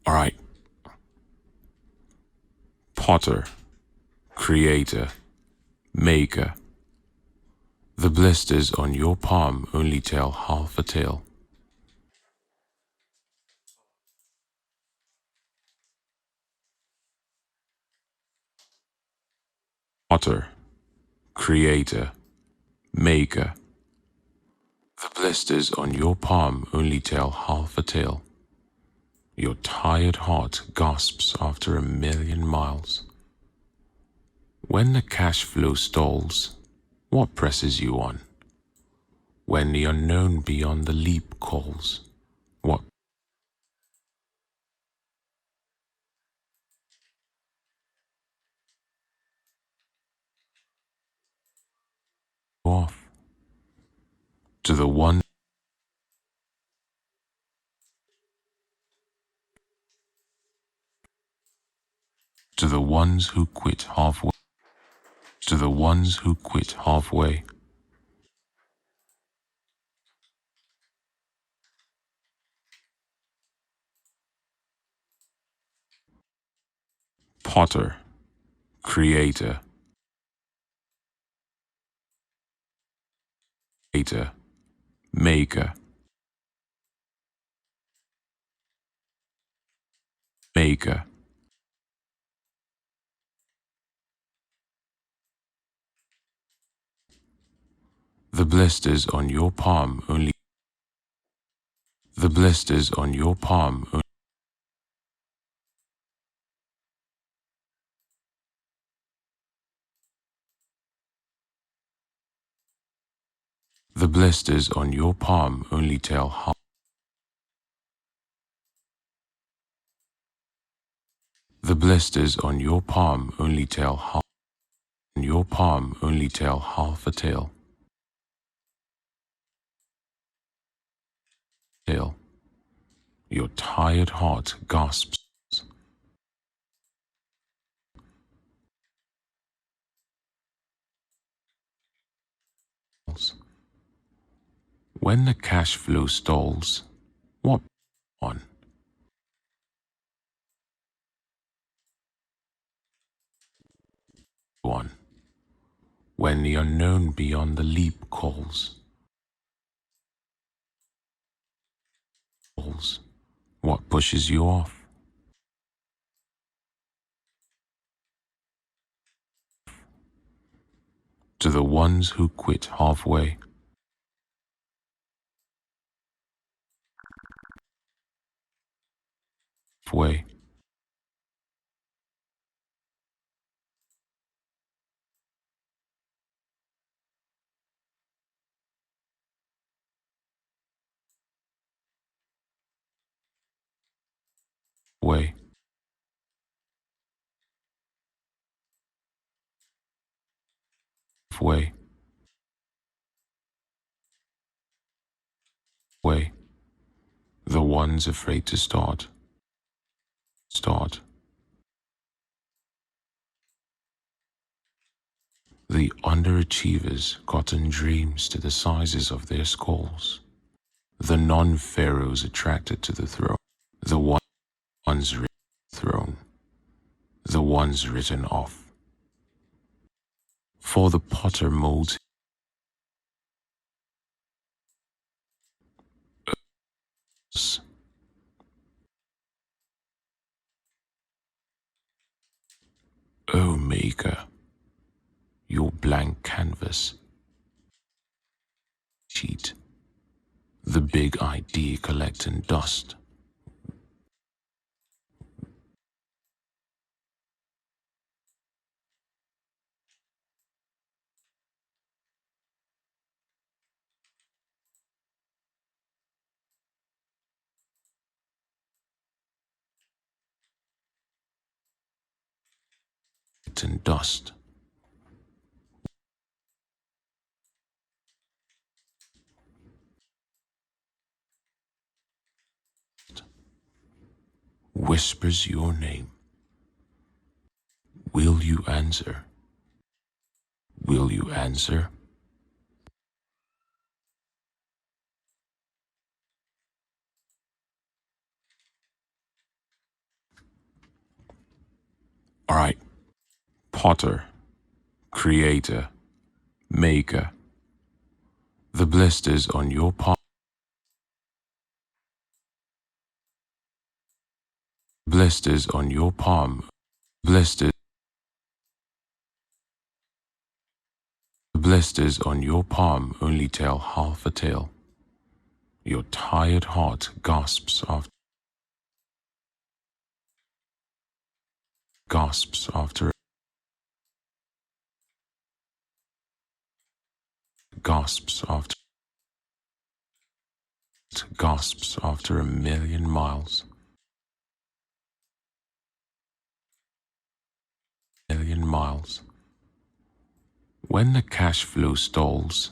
All right. Potter, creator, maker. The blisters on your palm only tell half a tale. Potter, creator, maker. The blisters on your palm only tell half a tale. Your tired heart gasps after 1,000,000 miles. When the cash flow stalls, what presses you on? When the unknown beyond the leap calls, what off? To the one, to the ones who quit halfway, to the ones who quit halfway. Potter, creator, creator, maker, maker. The blisters on your palm only, the blisters on your palm only, the blisters on your palm only tell half, the blisters on your palm only tell half, your palm only tell half a tale. Tale. Your tired heart gasps. When the cash flow stalls, what on? One. When the unknown beyond the leap calls, what pushes you off? To the ones who quit halfway, halfway, way, halfway, way. The ones afraid to start, start. The underachievers gotten dreams to the sizes of their skulls. The non-pharaohs attracted to the throne. The ones throne. The ones written off. For the potter molds us. O maker, your blank canvas sheet, the big idea collecting dust. And dust. Whispers your name. Will you answer? Will you answer? potter, creator, maker. The blisters on your palm. Blisters on your palm. Blisters. Blisters on your palm only tell half a tale. Your tired heart gasps after gasps after gasps after a million miles. Million miles. When the cash flow stalls,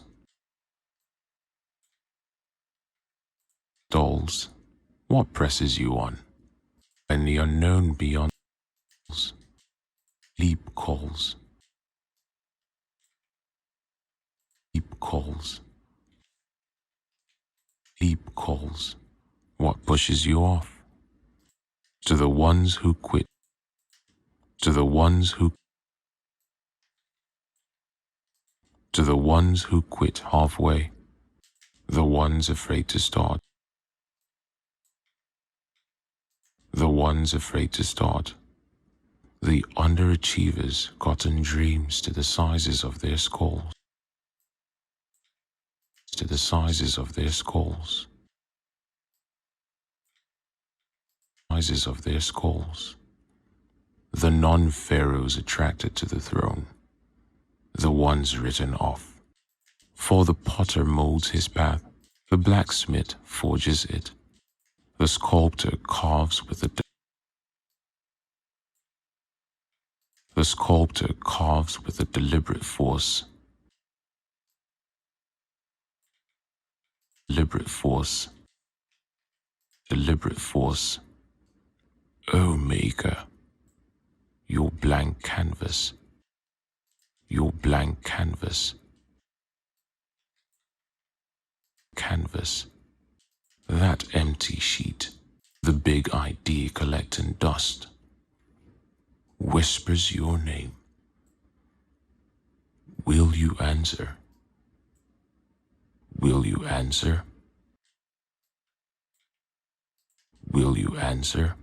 what presses you on? When the unknown beyond leap calls, leap calls, leap calls, what pushes you off? To the ones who quit, to the ones who to the ones who quit halfway, the ones afraid to start, the ones afraid to start, the underachievers gotten dreams to the sizes of their skulls, to the sizes of their skulls, sizes of their skulls, the non-pharaohs attracted to the throne, the ones written off. For the potter molds his path, the blacksmith forges it, the sculptor carves with a deliberate force, deliberate force, deliberate force. O Maker, your blank canvas, your blank canvas, canvas, that empty sheet, the big idea collecting dust, whispers your name. Will you answer? Will you answer? Will you answer?